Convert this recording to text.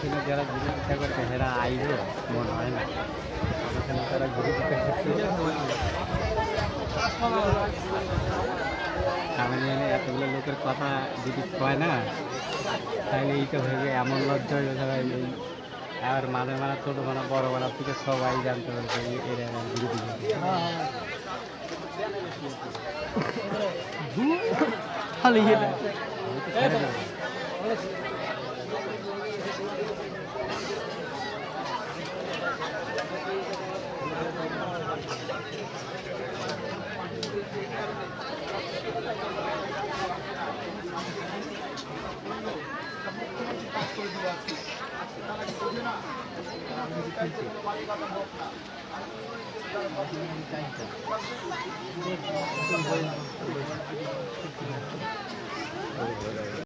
এখানে যারা ঘুরে ইচ্ছা করছে সেরা আইব মনে হয় না এখানে তারা ঘুরে দিতে আমি জানি এতগুলো লোকের কথা যদি কয় না তাহলে এইটা হয়ে যায় এমন লজ্জা হয়ে যাবে এই আর মাঝে মাঝে ছোটো মানা বড় মানা থেকে সবাই জানতে পারবে এরা ঘুরে দিবে খালি